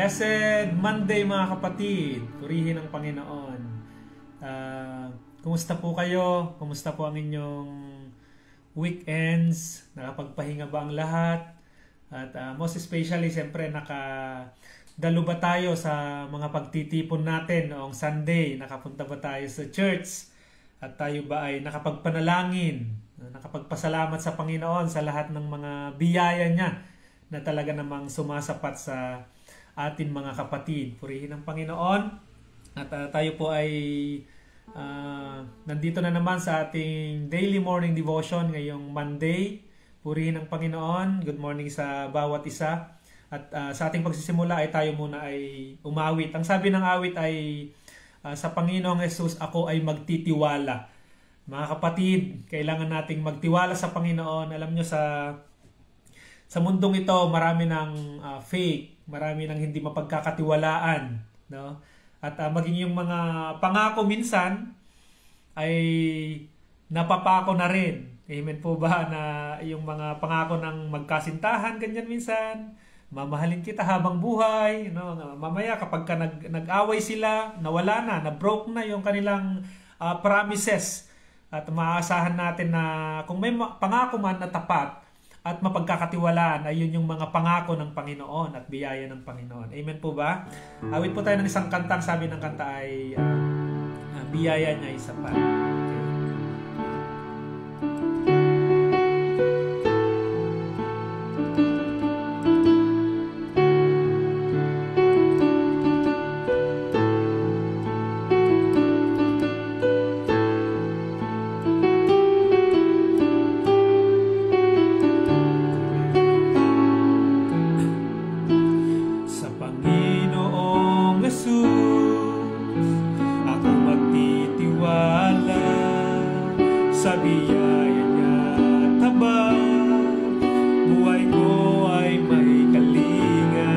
Blessed Monday mga kapatid, purihin ang Panginoon. Kumusta po kayo? Kumusta po ang inyong weekends? Nakapagpahinga ba ang lahat? At most especially, siyempre, nakadalo ba tayo sa mga pagtitipon natin noong Sunday? Nakapunta ba tayo sa church? At tayo ba ay nakapagpanalangin? Nakapagpasalamat sa Panginoon sa lahat ng mga biyaya niya na talaga namang sumasapat sa atin mga kapatid. Purihin ang Panginoon. At tayo po ay nandito na naman sa ating daily morning devotion ngayong Monday. Purihin ang Panginoon. Good morning sa bawat isa. At sa ating pagsisimula ay tayo muna ay umawit. Ang sabi ng awit ay sa Panginoong Jesus ako ay magtitiwala. Mga kapatid, kailangan nating magtiwala sa Panginoon. Alam nyo, sa mundong ito, marami ng fake, marami ng hindi mapagkakatiwalaan, no? At maging yung mga pangako minsan ay napapako na rin. Amen po ba na yung mga pangako ng magkasintahan, ganyan minsan, mamahalin kita habang buhay, no? Mamaya kapag nag-away sila, nawala na, na-broke na yung kanilang promises. At maaasahan natin na kung may pangako man na tapat, at mapagkakatiwalaan ay yun yung mga pangako ng Panginoon at biyaya ng Panginoon. Amen po ba? Awit po tayo ng isang kantang sabi ng kanta ay biyaya niya ay sapat. Sa biyaya niya tabang, buhay ko ay may kalinga.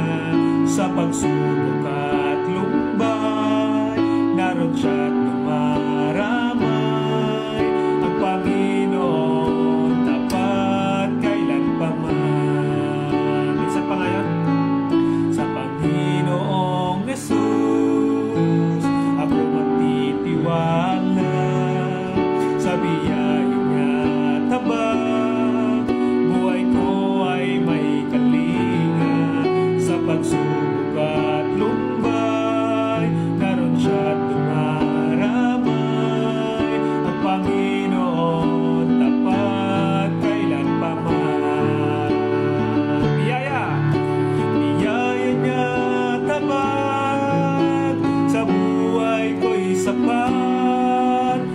Sa pagsubok at lumbay, naroon siya't dumaramay. Ang Panginoon tapat kailanpaman. Minsan pa ngayon, sa Panginoong Jesus ako magtitiwala. Sa biyaya niya tabang, buhay ko ay may kalinga. Sa pagsubok at lumbay, naroon siya't dumaramay. Ang Panginoon tapat kailanpaman. Biyaya niya tapat, sa buhay ko'y sapat.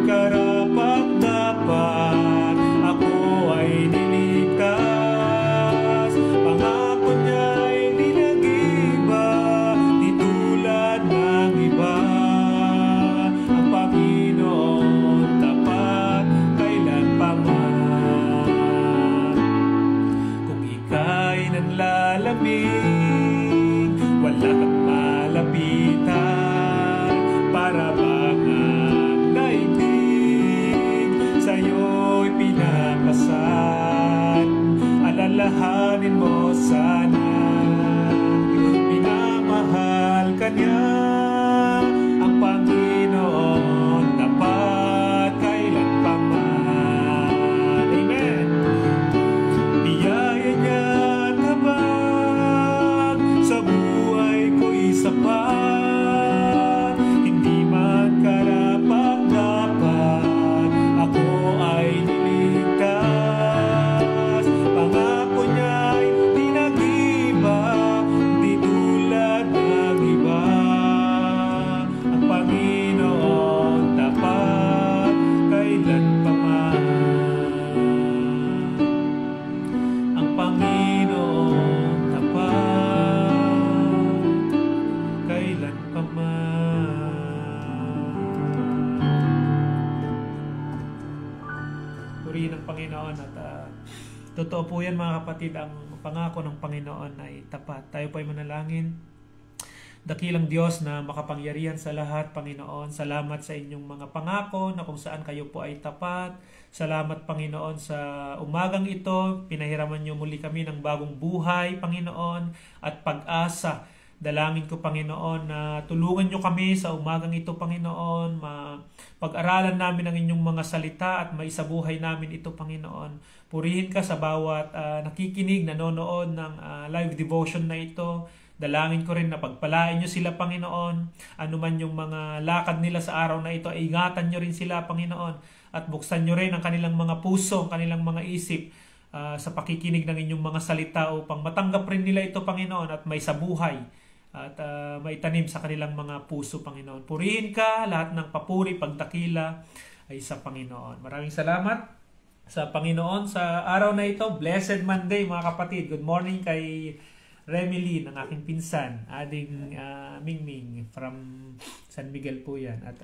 Karapat-dapat ako ay niligtas. Pangako niya'y di nag-iba, di tulad ng iba. Ang Panginoon tapat kailanpaman. Kung ika'y nanlalamig, wala kang malapitan. Para bang sa'yo'y pinakasan, alalahanin mo sana, minamahal ka niya. Ang Panginoon tapat kailanpaman. Amen. Biyaya niya tabang, sa buhay ko'y sapat. Hindi man karapat-dapat ako ay niligtas. Pangako niya'y di nag-iba, di tulad ng iba. Ang Panginoon tapat kailanpaman. Ang Panginoon tapat kailanpaman. Purihin ang Panginoon at totoo po yan mga kapatid, ang pangako ng Panginoon ay tapat. Tayo po ay manalangin. Dakilang Diyos na makapangyarihan sa lahat, Panginoon, salamat sa inyong mga pangako na kung saan kayo po ay tapat. Salamat, Panginoon, sa umagang ito. Pinahiraman niyo muli kami ng bagong buhay, Panginoon, at pag-asa. Dalangin ko, Panginoon, na tulungan niyo kami sa umagang ito, Panginoon. Pag-aralan namin ang inyong mga salita at maisabuhay namin ito, Panginoon. Purihin ka sa bawat nakikinig, nanonood ng live devotion na ito. Dalangin ko rin na pagpalain niyo sila, Panginoon. Ano man yung mga lakad nila sa araw na ito, ay ingatan niyo rin sila, Panginoon. At buksan niyo rin ang kanilang mga puso, ang kanilang mga isip sa pakikinig ng inyong mga salita upang matanggap rin nila ito, Panginoon, at may sabuhay at maitanim sa kanilang mga puso, Panginoon. Purihin ka, lahat ng papuri, pagdakila ay sa Panginoon. Maraming salamat sa Panginoon sa araw na ito. Blessed Monday, mga kapatid. Good morning kay Remily, ng aking pinsan, ading Mingming from San Miguel po yan. At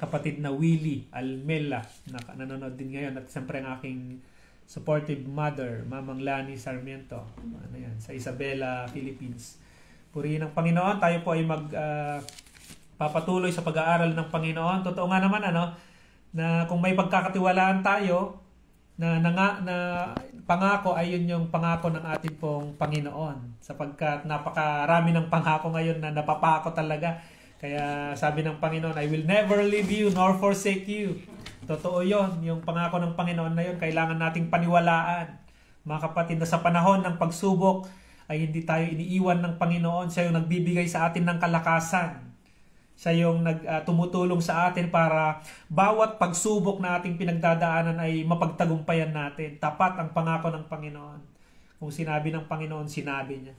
kapatid na Willie Almela, na nanonood din ngayon. At siyempre ang aking supportive mother, Mamang Lani Sarmiento, sa Isabela, Philippines. Purihin ang Panginoon. Tayo po ay papatuloy sa pag-aaral ng Panginoon. Totoo nga naman na kung may pagkakatiwalaan tayo na pangako ay yun yung pangako ng ating pong Panginoon, sapagkat napakarami ng pangako ngayon na napapako talaga. Kaya sabi ng Panginoon, I will never leave you nor forsake you. Totoo yun, yung pangako ng Panginoon na yun, kailangan nating paniwalaan. Mga kapatid, na sa panahon ng pagsubok ay hindi tayo iniiwan ng Panginoon. Siya yung nagbibigay sa atin ng kalakasan. Siya yung tumutulong sa atin para bawat pagsubok na ating pinagdadaanan ay mapagtagumpayan natin. Tapat ang pangako ng Panginoon. Kung sinabi ng Panginoon, sinabi niya.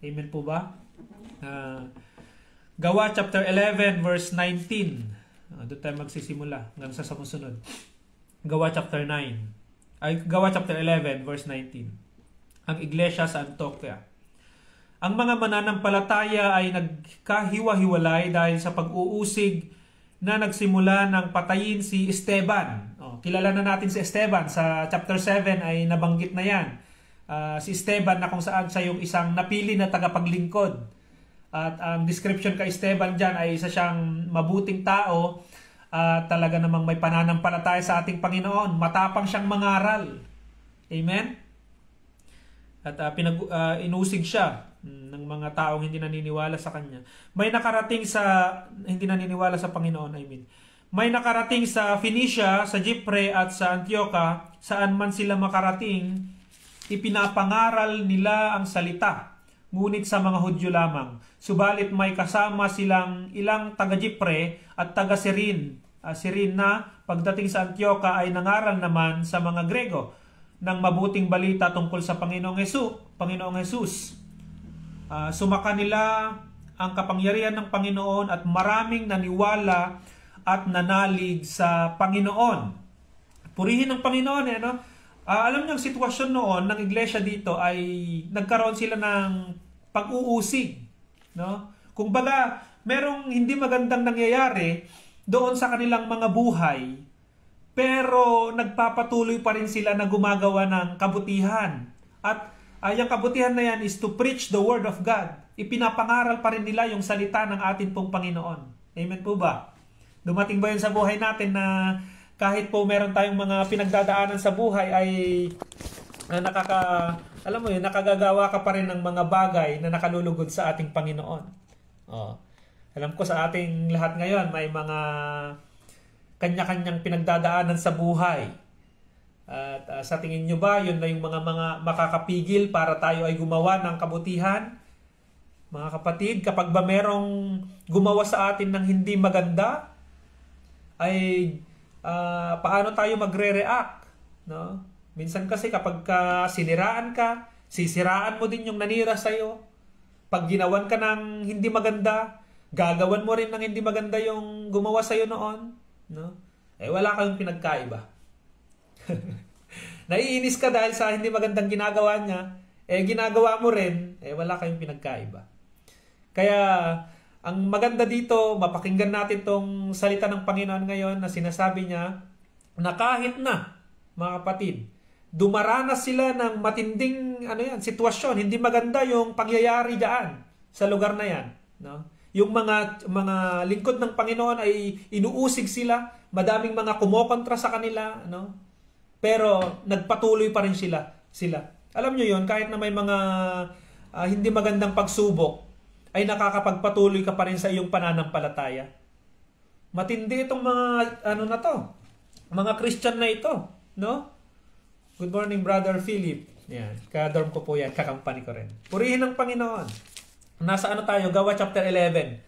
Amen po ba? Gawa chapter 11 verse 19. Doon tayo magsisimula hanggang sa sumusunod. Gawa chapter 9. Gawa chapter 11 verse 19. Ang iglesia sa Antioquia. Ang mga mananampalataya ay nagkahiwa-hiwalay dahil sa pag-uusig na nagsimula ng patayin si Esteban. Kilala na natin si Esteban. Sa chapter 7 ay nabanggit na yan. Si Esteban na kung saan siya yung isang napili na tagapaglingkod. At ang description kay Esteban dyan ay isa siyang mabuting tao at talaga namang may pananampalataya sa ating Panginoon. Matapang siyang mangaral. Amen? At inusig siya ng mga taong hindi naniniwala sa kanya. May nakarating sa hindi naniniwala sa Panginoon, May nakarating sa Phoenicia, sa Chipre at sa Antioquia, saan man sila makarating, ipinapangaral nila ang salita, ngunit sa mga Hudyo lamang. Subalit may kasama silang ilang taga-Chipre at taga-Cyrene. Cyrene na pagdating sa Antioquia ay nangaral naman sa mga Grego ng mabuting balita tungkol sa Panginoong Jesus. Sumaka nila ang kapangyarihan ng Panginoon at maraming naniwala at nanalig sa Panginoon. Purihin ng Panginoon. Alam niyo ang sitwasyon noon ng iglesia dito ay nagkaroon sila ng pag-uusig. Kung baga, merong hindi magandang nangyayari doon sa kanilang mga buhay, pero nagpapatuloy pa rin sila na gumagawa ng kabutihan. At yung kabutihan na yan is to preach the Word of God. Ipinapangaral pa rin nila yung salita ng ating pong Panginoon. Amen po ba? Dumating ba yun sa buhay natin na kahit po meron tayong mga pinagdadaanan sa buhay ay nakagagawa ka pa rin ng mga bagay na nakalulugod sa ating Panginoon. Alam ko sa ating lahat ngayon may mga kanya-kanyang pinagdadaanan sa buhay. At sa tingin nyo ba, yun na yung mga makakapigil para tayo ay gumawa ng kabutihan? Mga kapatid, kapag ba merong gumawa sa atin ng hindi maganda, ay paano tayo magre-react? Minsan kasi kapag siniraan ka, sisiraan mo din yung nanira sa'yo. Pag ginawan ka ng hindi maganda, gagawan mo rin ng hindi maganda yung gumawa sa'yo noon. Wala kayong pinagkaiba. Naiinis ka dahil sa hindi magandang ginagawa niya, ginagawa mo rin, wala kayong pinagkaiba. Kaya ang maganda dito, mapakinggan natin tong salita ng Panginoon ngayon na sinasabi niya na kahit na, mga kapatid, dumaranas sila ng matinding sitwasyon, hindi maganda yung pangyayari diyan sa lugar na yan. no? Yung mga lingkod ng Panginoon ay inuusig sila, madaming mga kumokontra sa kanila, no? Pero nagpatuloy pa rin sila. Alam nyo yon, kahit na may mga hindi magandang pagsubok, ay nakakapagpatuloy ka pa rin sa iyong pananampalataya. Matindi itong mga mga Christian na ito, no? Good morning, Brother Philip. Yan, kadorm ko po yan, kakampani ko rin. Purihin ng Panginoon. Nasa tayo? Gawa chapter 11,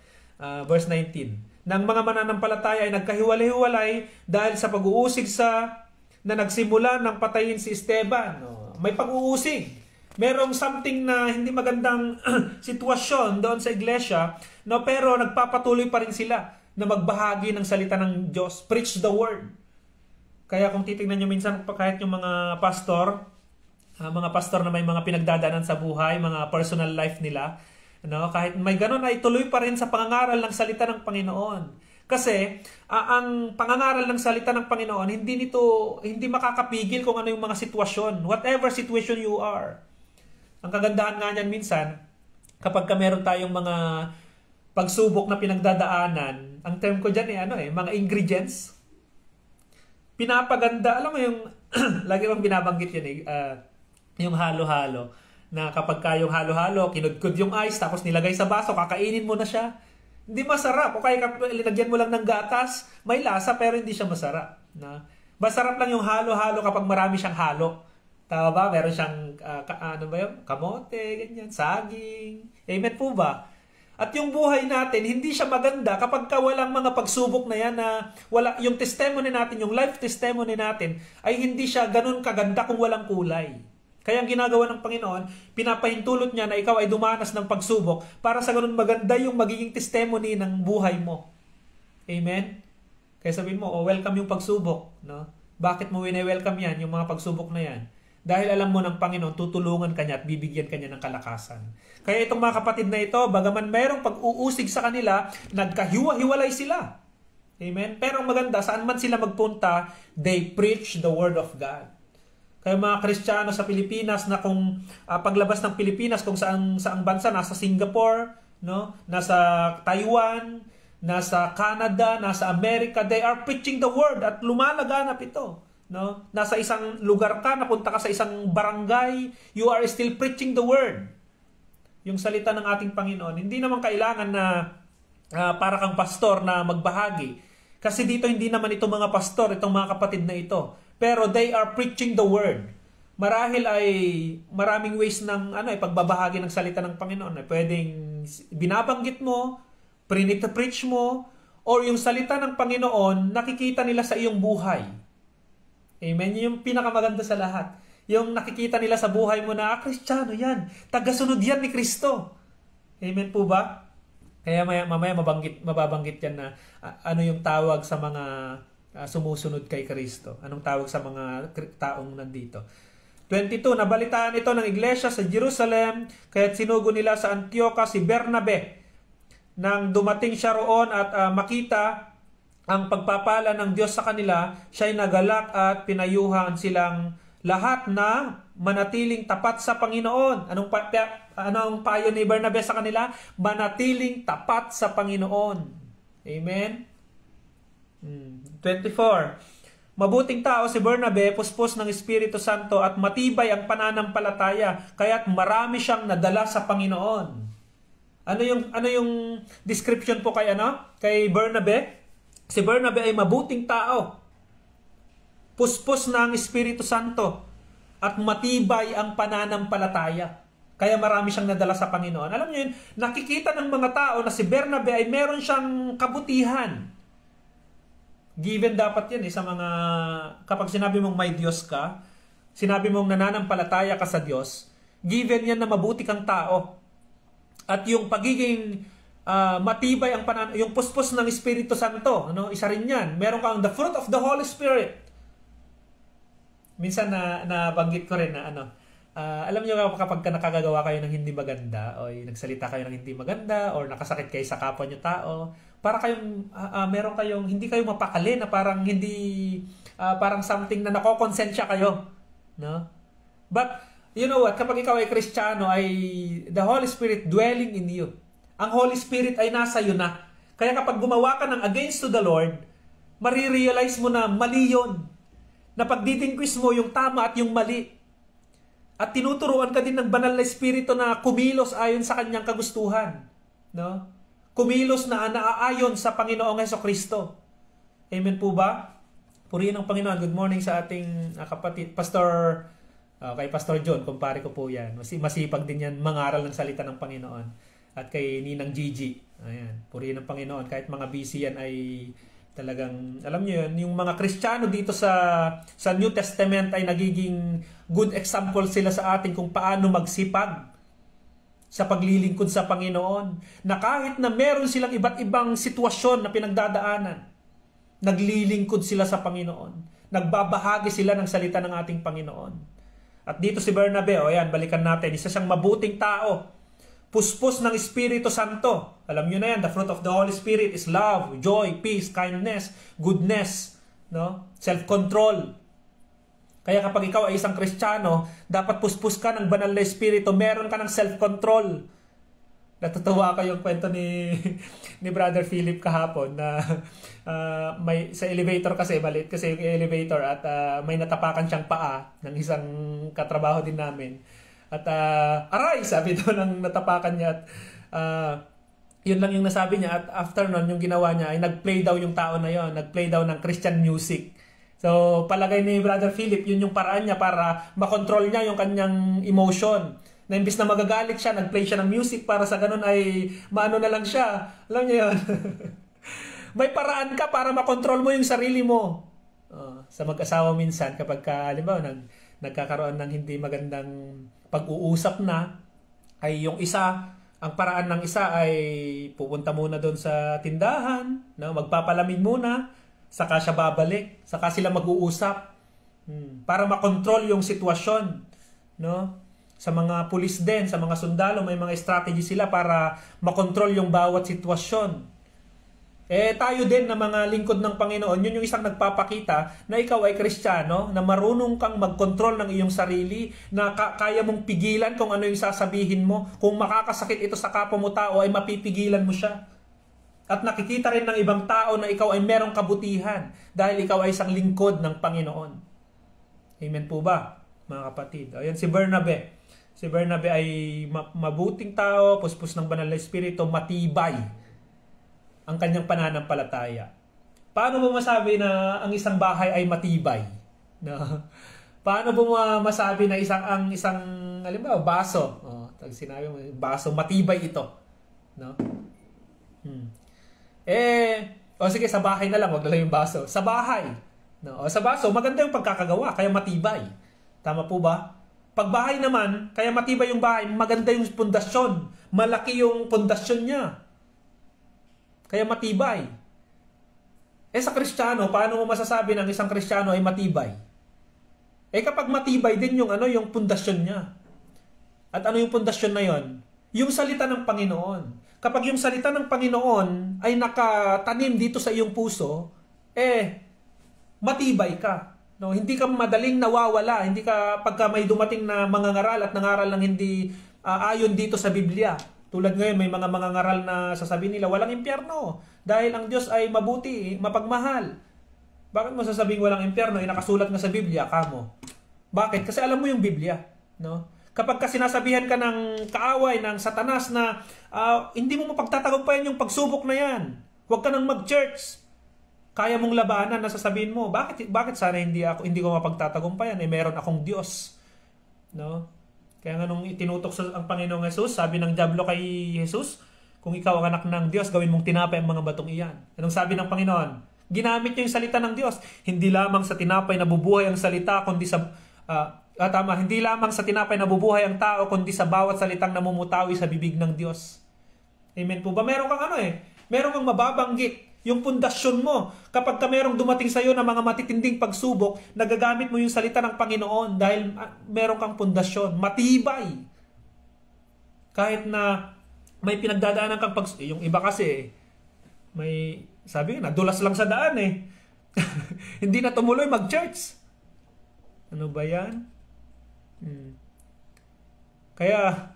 verse 19. Nang mga mananampalataya ay nagkahiwalay-hiwalay dahil sa pag-uusig na nagsimula ng patayin si Esteban. No? May pag-uusig. Merong something na hindi magandang sitwasyon doon sa iglesia, no? Pero nagpapatuloy pa rin sila na magbahagi ng salita ng Diyos. Preach the word. Kaya kung titignan nyo minsan kahit yung mga pastor na may mga pinagdadaanan sa buhay, mga personal life nila, no? Kahit may ganun ay tuloy pa rin sa pangangaral ng salita ng Panginoon. Kasi ang pangangaral ng salita ng Panginoon, hindi makakapigil kung ano yung mga sitwasyon, whatever situation you are. Ang kagandahan nga niyan minsan, kapag meron tayong mga pagsubok na pinagdadaanan, ang term ko diyan mga ingredients. Pinapaganda, alam mo yung lagi bang binabanggit yun yung halo-halo, na kapag kayong halo-halo, kinudkod yung ice, tapos nilagay sa baso, kakainin mo na siya. Hindi masarap. O kaya linagyan mo lang ng gatas, may lasa pero hindi siya masarap. Na? Masarap lang yung halo-halo kapag marami siyang halo. Tama ba? Meron siyang, kamote, ganyan, saging. Amen po ba? At yung buhay natin, hindi siya maganda kapag walang mga pagsubok na yan na yung testimony natin, yung life testimony natin, ay hindi siya ganun kaganda kung walang kulay. Kaya ang ginagawa ng Panginoon, pinapahintulot niya na ikaw ay dumanas ng pagsubok para sa ganun maganda yung magiging testimony ng buhay mo. Amen? Kaya sabihin mo, welcome yung pagsubok. No? Bakit mo wini-welcome yan, yung mga pagsubok na yan? Dahil alam mo ng Panginoon, tutulungan ka niya at bibigyan ka niya ng kalakasan. Kaya itong mga kapatid na ito, bagaman mayroong pag-uusig sa kanila, nagkahiwa-hiwalay sila. Amen? Pero ang maganda, saan man sila magpunta, they preach the Word of God. Kaya mga Kristiyano sa Pilipinas, na kung paglabas ng Pilipinas, kung saang bansa, nasa Singapore, no? Nasa Taiwan, nasa Canada, nasa America, they are preaching the Word at lumalaganap ito. No? Nasa isang lugar ka, napunta ka sa isang barangay, you are still preaching the word. Yung salita ng ating Panginoon. Hindi naman kailangan na para kang pastor na magbahagi. Kasi dito hindi naman itong mga pastor, itong mga kapatid na ito. Pero they are preaching the word. Marahil ay maraming ways ng pagbabahagi ng salita ng Panginoon. Pwedeng binabanggit mo, preach mo, or yung salita ng Panginoon, nakikita nila sa iyong buhay. Amen? Yung pinakamaganda sa lahat. Yung nakikita nila sa buhay mo na, Kristiyano yan. Tagasunod yan ni Kristo. Amen po ba? Kaya mamaya mababanggit yan na ano yung tawag sa mga sumusunod kay Kristo. Anong tawag sa mga taong nandito. 22, nabalitaan ito ng iglesia sa Jerusalem, kaya't sinugo nila sa Antioquia si Bernabe. Nang dumating siya roon at makita ang pagpapala ng Diyos sa kanila, siya'y nagalak at pinayuhan silang lahat na manatiling tapat sa Panginoon. Anong payo ni Bernabe sa kanila? Manatiling tapat sa Panginoon. Amen? 24. Mabuting tao si Bernabe, puspos ng Espiritu Santo at matibay ang pananampalataya, kaya't marami siyang nadala sa Panginoon. Ano yung description po kay Bernabe? Si Bernabe ay mabuting tao, puspos ng Espiritu Santo, at matibay ang pananampalataya. Kaya marami siyang nadala sa Panginoon. Alam niyo yun, nakikita ng mga tao na si Bernabe ay meron siyang kabutihan. Given dapat yan sa mga, kapag sinabi mong may Diyos ka, sinabi mong nananampalataya ka sa Diyos, given yan na mabuti kang tao. At yung pagiging matibay yung puspos ng Espiritu Santo, isa rin yan. Meron kang the fruit of the Holy Spirit. Minsan na banggit ko rin na alam niyo kapag nakagagawa kayo ng hindi maganda o nagsalita kayo ng hindi maganda or nakasakit kayo sa kapwa niyo tao, para kayong meron kayong hindi kayo mapakali na parang hindi parang something na nakokonsensya kayo, no? But you know what, kapag ikaw ay Kristiyano, ay the Holy Spirit dwelling in you. Ang Holy Spirit ay nasa iyo na. Kaya kapag gumawa ka ng against to the Lord, marirealize mo na mali yun. Na pagdidingkwis mo yung tama at yung mali. At tinuturuan ka din ng banal na Espiritu na kumilos ayon sa kanyang kagustuhan. No? Kumilos na naaayon sa Panginoong Hesukristo. Amen po ba? Purihin ng Panginoon. Good morning sa ating kapatid, Pastor, kay Pastor John, kumpare ko po yan. Masipag din yan mangaral ng salita ng Panginoon. At kay Ninang Gigi. Ayan, purihin ng Panginoon. Kahit mga busy yan ay talagang, alam niyo yun, yung mga Kristiyano dito sa New Testament ay nagiging good example sila sa atin kung paano magsipag sa paglilingkod sa Panginoon. Na kahit na meron silang iba't ibang sitwasyon na pinagdadaanan, naglilingkod sila sa Panginoon. Nagbabahagi sila ng salita ng ating Panginoon. At dito si Bernabe, ayan, balikan natin, isa siyang mabuting tao. Puspos ng Espiritu Santo. Alam niyo na yan, the fruit of the Holy Spirit is love, joy, peace, kindness, goodness, no? Self-control. Kaya kapag ikaw ay isang Kristiyano, dapat puspos ka ng banal na Espiritu, meron ka ng self-control. Natutuwa ko yung kwento ni Brother Philip kahapon na may sa elevator kasi, maliit kasi yung elevator at may natapakan siyang paa ng isang katrabaho din namin. At aray, sabi doon ng natapakan niya. At yun lang yung nasabi niya. At after nun, yung ginawa niya ay nag-play daw yung tao na yon, nag-play daw ng Christian music. So palagay ni Brother Philip, yun yung paraan niya para makontrol niya yung kanyang emotion. Na imbis na magagalit siya, nag-play siya ng music para sa ganun ay maano na lang siya. Alam niyo yun? May paraan ka para makontrol mo yung sarili mo. Sa mag-asawa minsan, kapag halimbawa nagkakaroon ng hindi magandang pag-uusap na, ay yung isa, ang paraan ng isa ay pupunta muna doon sa tindahan, no? Magpapalamig muna, saka siya babalik, saka sila mag-uusap para makontrol yung sitwasyon, no? Sa mga pulis din, sa mga sundalo, may mga strategy sila para makontrol yung bawat sitwasyon. Tayo din na mga lingkod ng Panginoon, yun yung isang nagpapakita na ikaw ay Kristiyano, na marunong kang mag-control ng iyong sarili, na kaya mong pigilan kung ano yung sasabihin mo. Kung makakasakit ito sa kapwa mo tao, ay mapipigilan mo siya. At nakikita rin ng ibang tao na ikaw ay merong kabutihan dahil ikaw ay isang lingkod ng Panginoon. Amen po ba, mga kapatid? Ayan si Bernabe. Si Bernabe ay mabuting tao, puspos ng banal na Espiritu, matibay ang kanyang pananampalataya. Paano mo masabi na ang isang bahay ay matibay? No? Paano mo masabi na ang isang halimbawa baso, sinabi mo, baso matibay ito, no? Sige, sa bahay na lang, wag na lang yung baso. Sa bahay, no? Sa baso, maganda yung pagkakagawa, kaya matibay. Tama po ba? Pag bahay naman, kaya matibay yung bahay, maganda yung pundasyon. Malaki yung pundasyon niya. Kaya matibay. Sa Kristiyano, paano mo masasabi ng isang Kristiyano ay matibay? Kapag matibay din yung yung pundasyon niya. At ano yung pundasyon na yon? Yung salita ng Panginoon. Kapag yung salita ng Panginoon ay nakatanim dito sa iyong puso, matibay ka. No, hindi ka madaling nawawala, hindi ka pagka may dumating na mangangaral at nangaral ng hindi ayon dito sa Biblia. Tulad ngayon, may mga mangangaral na sasabihin nila, walang impyerno. Dahil ang Diyos ay mabuti, mapagmahal. Bakit mo sasabing walang impyerno? Nakasulat nga sa Biblia, kamo. Bakit? Kasi alam mo yung Biblia. No? Kapag sinasabihan ka ng kaaway, ng Satanas na hindi mo mapagtatagumpayan yung pagsubok na yan. Huwag ka nang mag-church. Kaya mong labanan na sasabihin mo, bakit sana hindi ko mapagtatagumpayan? Meron akong Diyos. No? Kaya nga nung itinutok ang Panginoong Jesus, sabi ng diablo kay Jesus, kung ikaw ang anak ng Diyos, gawin mong tinapay ang mga batong iyan. Anong sabi ng Panginoon? Ginamit niya yung salita ng Diyos. Hindi lamang sa tinapay nabubuhay ang salita, kundi sa... hindi lamang sa tinapay nabubuhay ang tao, kundi sa bawat salitang namumutawi sa bibig ng Diyos. Amen po ba? Meron kang meron kang mababanggit. Yung pundasyon mo, kapag merong dumating sa iyo na mga matitinding pagsubok, nagagamit mo yung salita ng Panginoon dahil meron kang pundasyon, matibay. Kahit na may pinagdadaanan kang yung iba kasi, may, sabi nga, nadulas lang sa daan Hindi na tumuloy mag-church. Ano ba yan? Kaya,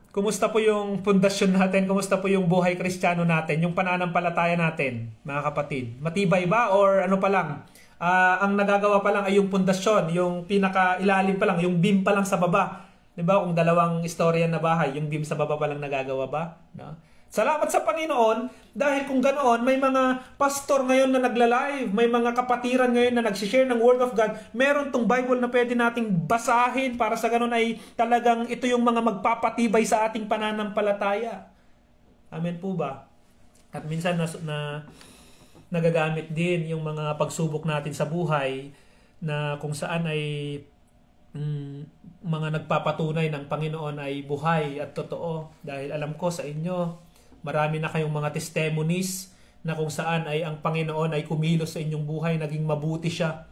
Kumusta po yung pundasyon natin? Kumusta po yung buhay Kristiyano natin? Yung pananampalataya natin, mga kapatid? Matibay ba or ano pa lang? Ang nagagawa pa lang ay yung pundasyon, yung pinaka-ilalim pa lang, yung beam pa lang sa baba. Diba? Kung dalawang istorya na bahay, yung beam sa baba pa lang nagagawa ba? No? Salamat sa Panginoon dahil kung ganoon, may mga pastor ngayon na nagla-live, may mga kapatiran ngayon na nagsishare ng Word of God. Meron tong Bible na pwede nating basahin para sa ganoon ay talagang ito yung mga magpapatibay sa ating pananampalataya. Amen po ba? At minsan nagagamit din yung mga pagsubok natin sa buhay na kung saan ay mga nagpapatunay ng Panginoon ay buhay at totoo. Dahil alam ko sa inyo, marami na kayong mga testimonies na kung saan ay ang Panginoon ay kumilos sa inyong buhay, naging mabuti siya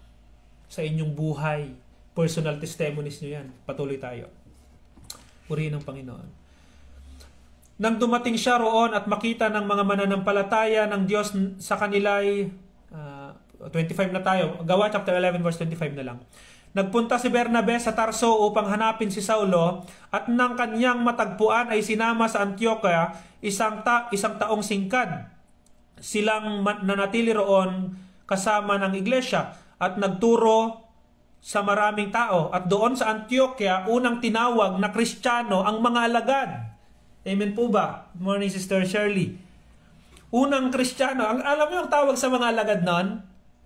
sa inyong buhay. Personal testimonies nyo yan. Patuloy tayo. Purihin ng Panginoon. Nang dumating siya roon at makita ng mga mananampalataya ng Diyos sa kanila ay 25 na tayo. Gawa chapter 11 verse 25 na lang. Nagpunta si Bernabe sa Tarso upang hanapin si Saulo at nang kanyang matagpuan ay sinama sa Antioquia isang taong singkad. Silang nanatili roon kasama ng iglesia at nagturo sa maraming tao. At doon sa Antioquia, unang tinawag na Kristiyano ang mga alagad. Amen po ba? Good morning, Sister Shirley. Unang Kristiyano. Alam mo yung tawag sa mga alagad noon?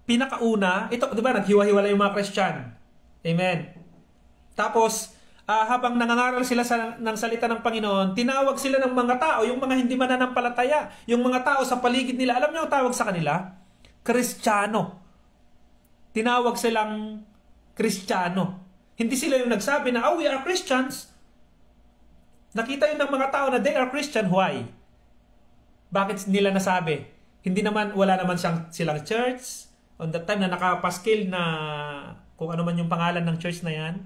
Pinakauna, ito, di ba, naghiwa-hiwala yung mga Kristyan. Amen. Tapos, habang nangangaral sila ng salita ng Panginoon, tinawag sila ng mga tao, yung mga hindi mananampalataya, yung mga tao sa paligid nila. Alam niyo ang tawag sa kanila? Kristiyano. Tinawag silang Kristiyano. Hindi sila yung nagsabi na, we are Christians. Nakita yun ng mga tao na they are Christian. Why? Bakit nila nasabi? Wala naman silang church. On that time na nakapaskil na kung ano man yung pangalan ng church na yan,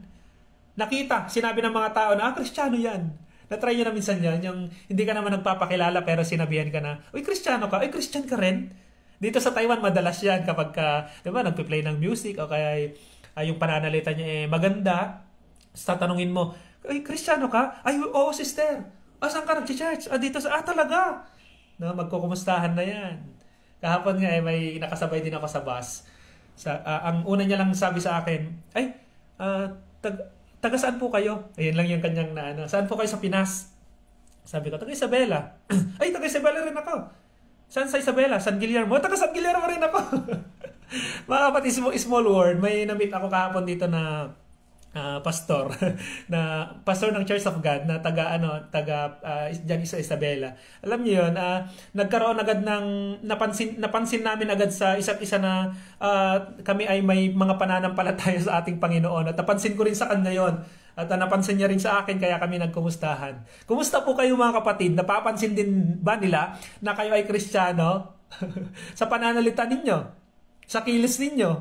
nakita, sinabi ng mga tao na, Kristiyano yan. Na-try nyo na minsan yan, yung hindi ka naman nagpapakilala pero sinabihan ka na, uy, Kristiyano ka, uy, Christian ka rin. Dito sa Taiwan, madalas yan kapag ka, di ba, nagpe-play ng music o kaya yung pananalita niya maganda, tatanungin mo, uy, Kristiyano ka? Ay, oo, sister. Saan ka nag-church? Dito sa, talaga. No, magkukumustahan na yan. Kahapon nga, may nakasabay din ako sa bus. Ang una niya lang sabi sa akin, ay, taga saan po kayo? Ayun lang yung kanyang saan po kayo sa Pinas? Sabi ko, taga Isabela. Ay, taga Isabela rin ako. Saan sa Isabela? San Guillermo. Taga San Guillermo rin ako. Mga kapatid, small world. May na-meet ako kahapon dito na pastor na pastor ng Church of God na taga diyan sa Isabela. Alam niyo yun, nagkaroon agad ng napansin namin agad sa isa't isa na kami ay may mga pananampalataya sa ating Panginoon at napansin ko rin sa kanya yon at napansin niya rin sa akin kaya kami nagkumustahan. Kumusta po kayo mga kapatid? Napapansin din ba nila na kayo ay Kristiyano? Sa pananalita ninyo, sa kilos ninyo,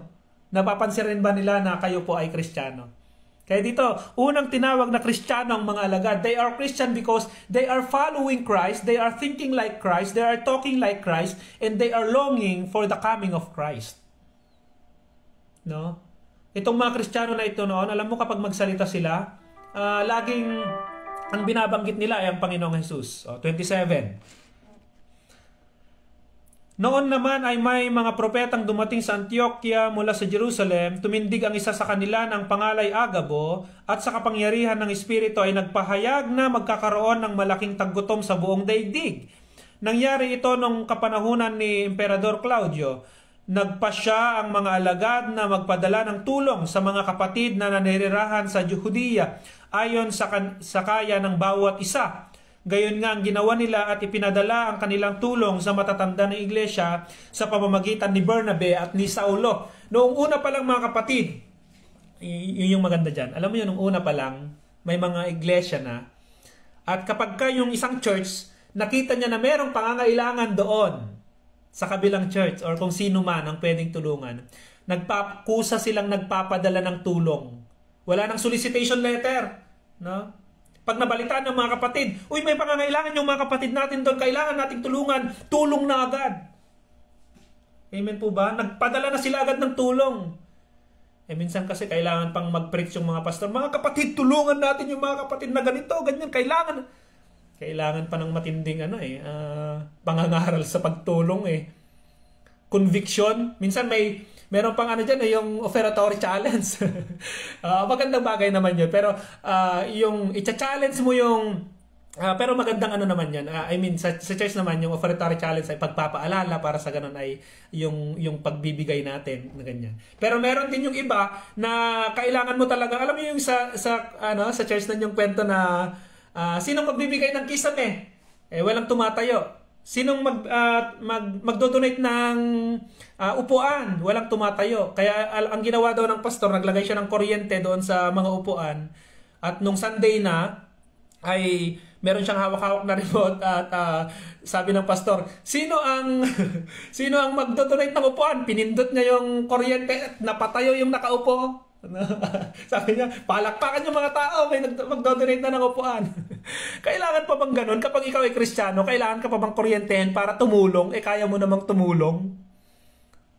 napapansin rin ba nila na kayo po ay Kristiyano? Kaya dito, unang tinawag na Kristiyano ang mga alagad. They are Christian because they are following Christ, they are thinking like Christ, they are talking like Christ, and they are longing for the coming of Christ. No? Itong mga Kristiyano na ito noon, alam mo kapag magsalita sila, laging ang binabanggit nila ay ang Panginoong Jesus. 27. Noon naman ay may mga propetang dumating sa Antioquia mula sa Jerusalem. Tumindig ang isa sa kanila ng pangalay Agabo at sa kapangyarihan ng Espiritu ay nagpahayag na magkakaroon ng malaking taggutom sa buong daigdig. Nangyari ito nung kapanahunan ni Emperador Claudio. Nagpasya ang mga alagad na magpadala ng tulong sa mga kapatid na nanirirahan sa Judea ayon sa kaya ng bawat isa. Gayon nga ang ginawa nila at ipinadala ang kanilang tulong sa matatanda ng iglesia sa pamamagitan ni Bernabe at ni Saulo. Noong una pa lang mga kapatid, yun yung maganda dyan. Alam mo yun, noong una pa lang, may mga iglesia na. At kapag ka yung isang church, nakita niya na merong pangangailangan doon sa kabilang church or kung sino man ang pwedeng tulungan, kusa silang nagpapadala ng tulong. Wala nang solicitation letter. No? Pag nabalitaan ng mga kapatid, uy, may pangangailangan yung mga kapatid natin doon, kailangan nating tulungan, tulong na agad. Amen po ba? Nagpadala na sila agad ng tulong. Minsan kasi kailangan pang mag-preach yung mga pastor, mga kapatid, tulungan natin yung mga kapatid na ganito, ganyan, kailangan. Kailangan pa ng matinding pangangaral sa pagtulong Conviction. Minsan meron pang yung offertory challenge. Magandang bagay naman yun. Pero yung i-challenge mo yung pero magandang naman yan. Sa church naman, yung offertory challenge ay pagpapaalala para sa ganun ay yung pagbibigay natin na ganyan. Pero meron din yung iba na kailangan mo talaga, alam mo yung sa church na yung kwento na sinong magbibigay ng kisame? Walang tumatayo. Sinong magdo-donate ng upuan? Walang tumatayo. Kaya ang ginawa daw ng pastor, naglagay siya ng kuryente doon sa mga upuan. At nung Sunday na, ay meron siyang hawak-hawak na remote at sabi ng pastor, sino ang magdo-donate ng upuan? Pinindot niya yung kuryente at napatayo yung nakaupo. Sabi niya, palakpakan yung mga tao, may magdo-donate na ng upuan. Kailangan pa bang ganun? Kapag ikaw ay Kristiyano, kailangan ka pa bang kuryentehen para tumulong? Kaya mo namang tumulong?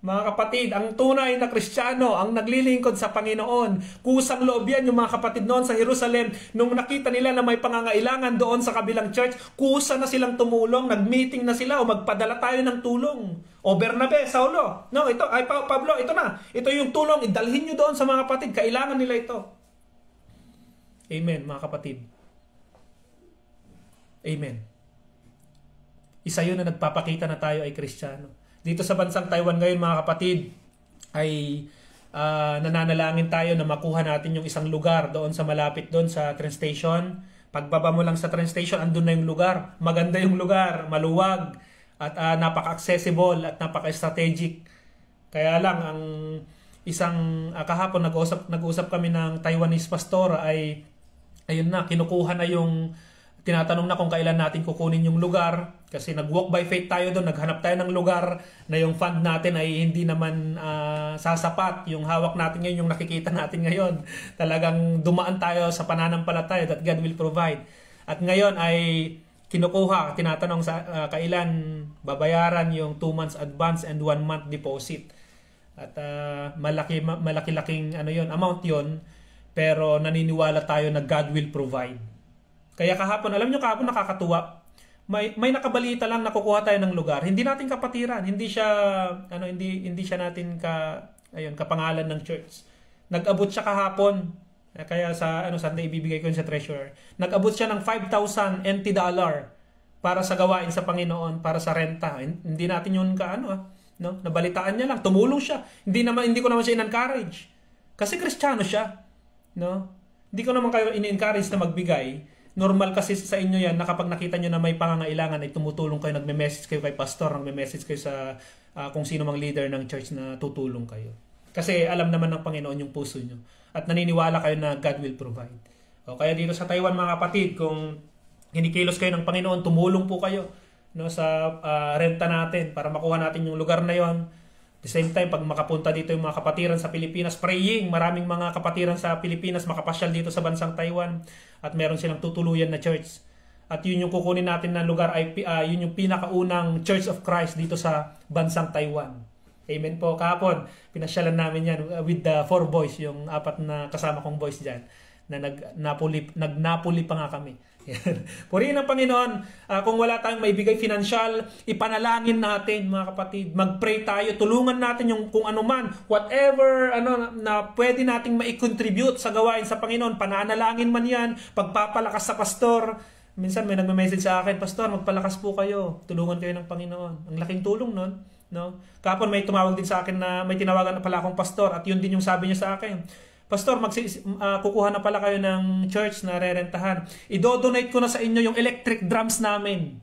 Mga kapatid, ang tunay na Kristiyano, ang naglilingkod sa Panginoon, kusang loob yan yung mga kapatid noon sa Jerusalem. Nung nakita nila na may pangangailangan doon sa kabilang church, kusa na silang tumulong, nag-meeting na sila o magpadala tayo ng tulong. O Bernabe, Saulo, no, ito, ay Pablo, ito na. Ito yung tulong, idalhin nyo doon sa mga kapatid. Kailangan nila ito. Amen, mga kapatid. Amen. Isa yun na nagpapakita na tayo ay Kristiyano. Dito sa bansang Taiwan ngayon, mga kapatid, ay nananalangin tayo na makuha natin yung isang lugar doon sa malapit doon sa train station. Pagbaba mo lang sa train station, andun na yung lugar. Maganda yung lugar, maluwag, at napaka-accessible at napaka-strategic. Kaya lang, ang isang kahapon nag-usap kami ng Taiwanese pastor ay ayun na, kinukuha na yung tinatanong na kung kailan natin kukunin yung lugar kasi nag-walk by faith tayo doon, naghanap tayo ng lugar na yung fund natin ay hindi naman sasapat. Yung hawak natin ngayon, yung nakikita natin ngayon, talagang dumaan tayo sa pananampalataya that God will provide. At ngayon ay kinukuha, tinatanong sa kailan babayaran yung 2 months advance and 1 month deposit. At malaki-laking amount yon, pero naniniwala tayo na God will provide. Kaya kahapon, alam nyo kahapon nakakatuwa. May nakabalita lang nakukuha tayo ng lugar. Hindi natin kapatiran, hindi siya natin kapangalan ng church. Nag-abot siya kahapon. Kaya sa Sunday ibibigay ko yun sa treasurer. Nag-abot siya ng 5,000 NT dollar para sa gawain sa Panginoon, para sa renta. Hindi natin yun no? Nabalitaan niya lang, tumulong siya. Hindi ko naman siya in-encourage. Kasi Kristiyano siya, no? Hindi ko naman kayo in-encourage na magbigay. Normal kasi sa inyo yan na kapag nakita nyo na may pangangailangan ay tumutulong kayo, nagme-message kayo kay pastor, nagme-message kayo sa kung sino mang leader ng church na tutulong kayo. Kasi alam naman ng Panginoon yung puso nyo at naniniwala kayo na God will provide. O kaya dito sa Taiwan, mga kapatid, kung hinikilos kayo ng Panginoon, tumulong po kayo, no, sa renta natin para makuha natin yung lugar na yon. At the same time, pag makapunta dito yung mga kapatiran sa Pilipinas, praying, maraming mga kapatiran sa Pilipinas makapasyal dito sa bansang Taiwan at meron silang tutuluyan na church. At yun yung kukunin natin na lugar ay yun yung pinakaunang Church of Christ dito sa bansang Taiwan. Amen po. Kahapon, pinasyalan namin yan with the 4 boys, yung 4 na kasama kong boys dyan, na nag-Napoli pa nga kami. Purihin ang Panginoon. Kung wala tayong maibigay financial, ipanalangin natin, mga kapatid. Mag-pray tayo, tulungan natin yung kung ano man, whatever na pwede nating mai-contribute sa gawain sa Panginoon. Pananalangin man yan, pagpapalakas sa pastor. Minsan may nagme-message sa akin, Pastor, magpalakas po kayo, tulungan kayo ng Panginoon. Ang laking tulong nun, no? Kapon may tumawag din sa akin na may tinawagan na pala akong pastor at yun din yung sabi niya sa akin. Pastor, kukuha na pala kayo ng church na rerentahan. I-donate ko na sa inyo yung electric drums namin.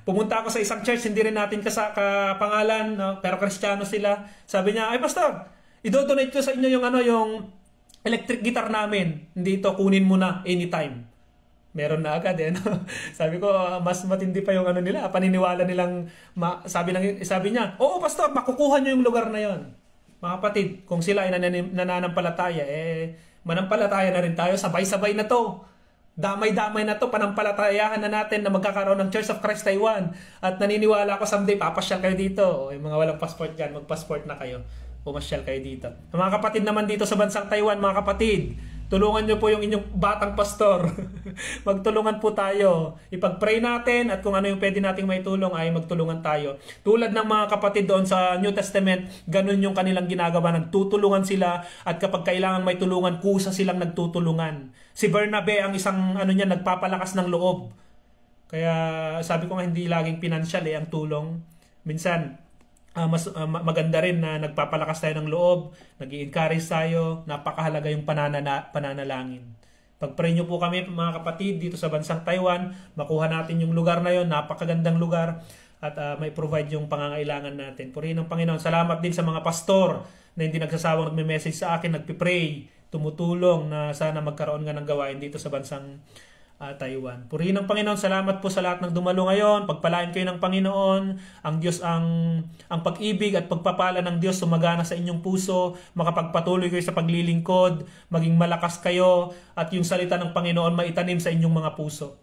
Pumunta ako sa isang church, hindi rin natin kapangalan, no? Pero Kristiyano sila. Sabi niya, ay Pastor, i-donate ko sa inyo yung electric guitar namin. Hindi ito, kunin mo na anytime. Meron na agad no? Sabi ko, mas matindi pa yung nila, paniniwala nilang, sabi niya, oo Pastor, makukuha niyo yung lugar na yon. Mga kapatid, kung sila ay nananampalataya, manampalataya na rin tayo, sabay-sabay na to. Damay-damay na to, panampalatayahan na natin na magkakaroon ng Church of Christ Taiwan. At naniniwala ako someday, papasyal kayo dito. Yung mga walang passport dyan, mag-passport na kayo. Pumasyal kayo dito. Mga kapatid naman dito sa bansang Taiwan, mga kapatid, tulungan nyo po yung inyong batang pastor. Magtulungan po tayo. Ipag-pray natin at kung ano yung pwede nating maitulong ay magtulungan tayo. Tulad ng mga kapatid doon sa New Testament, ganun yung kanilang ginagawa. Nagtutulungan sila at kapag kailangan may tulungan, kusa silang nagtutulungan. Si Bernabe, ang isang nagpapalakas ng loob. Kaya sabi ko nga hindi laging pinansyal ang tulong. Minsan, maganda rin na nagpapalakas tayo ng loob, nag-i-encourage tayo, napakahalaga yung pananalangin. Pag-pray nyo po kami mga kapatid dito sa bansang Taiwan, makuha natin yung lugar na yon, napakagandang lugar at may provide yung pangangailangan natin. Purihin ng Panginoon. Salamat din sa mga pastor na hindi nagsasawang nagme-message sa akin, nagpipray, tumutulong na sana magkaroon nga ng gawain dito sa bansang Taiwan. Purihin ng Panginoon. Salamat po sa lahat ng dumalo ngayon. Pagpalain kayo ng Panginoon. Ang Diyos ang pag-ibig at pagpapala ng Diyos sumagana sa inyong puso. Makapagpatuloy kayo sa paglilingkod. Maging malakas kayo at yung salita ng Panginoon maitanim sa inyong mga puso.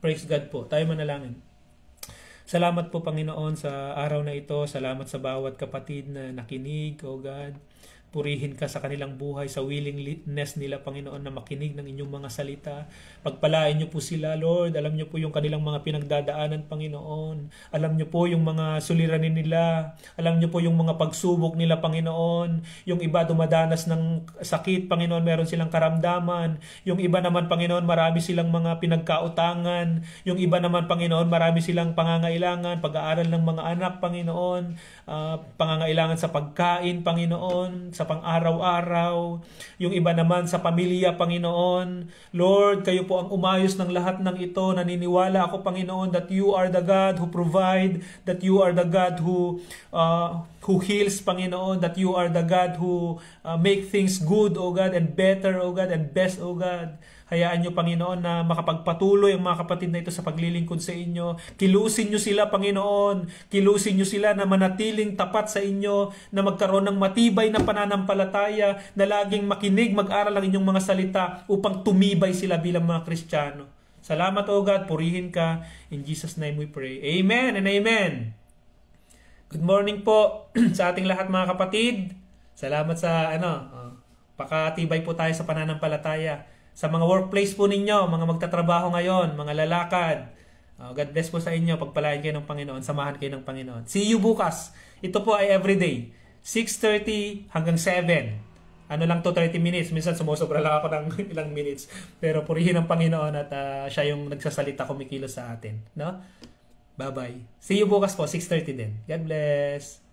Praise God po. Tayo manalangin. Salamat po Panginoon sa araw na ito. Salamat sa bawat kapatid na nakinig, O God. Purihin ka sa kanilang buhay, sa willingness nila, Panginoon, na makinig ng inyong mga salita. Pagpalain niyo po sila, Lord. Alam niyo po yung kanilang mga pinagdadaanan, Panginoon. Alam niyo po yung mga suliranin nila. Alam niyo po yung mga pagsubok nila, Panginoon. Yung iba dumadanas ng sakit, Panginoon, meron silang karamdaman. Yung iba naman, Panginoon, marami silang mga pinagkautangan. Yung iba naman, Panginoon, marami silang pangangailangan, pag-aaral ng mga anak, Panginoon, pangangailangan sa pagkain, Panginoon, sa pang-araw-araw, yung iba naman sa pamilya, Panginoon. Lord, kayo po ang umayos ng lahat ng ito. Naniniwala ako, Panginoon, that you are the God who provide, that you are the God who heals, Panginoon, that you are the God who make things good, O God, and better, O God, and best, O God. Hayaan nyo, Panginoon, na makapagpatuloy ang mga kapatid na ito sa paglilingkod sa inyo. Kilusin nyo sila, Panginoon. Kilusin nyo sila na manatiling tapat sa inyo, na magkaroon ng matibay na pananampalataya, na laging makinig, mag-aral ang inyong mga salita upang tumibay sila bilang mga Kristiyano. Salamat, O God. Purihin ka. In Jesus' name we pray. Amen and amen. Good morning po sa ating lahat mga kapatid. Salamat sa pakatibay po tayo sa pananampalataya. Sa mga workplace po ninyo, mga magtatrabaho ngayon, mga lalakad, God bless po sa inyo. Pagpalain kayo ng Panginoon, samahan kayo ng Panginoon. See you bukas. Ito po ay everyday, 6:30 hanggang 7. Ano lang to, 30 minutes. Minsan sumusobra lang ako ng ilang minutes. Pero purihin ng Panginoon at siya yung nagsasalita, kumikilos sa atin. No? Bye-bye. See you bukas po, 6:30 din. God bless.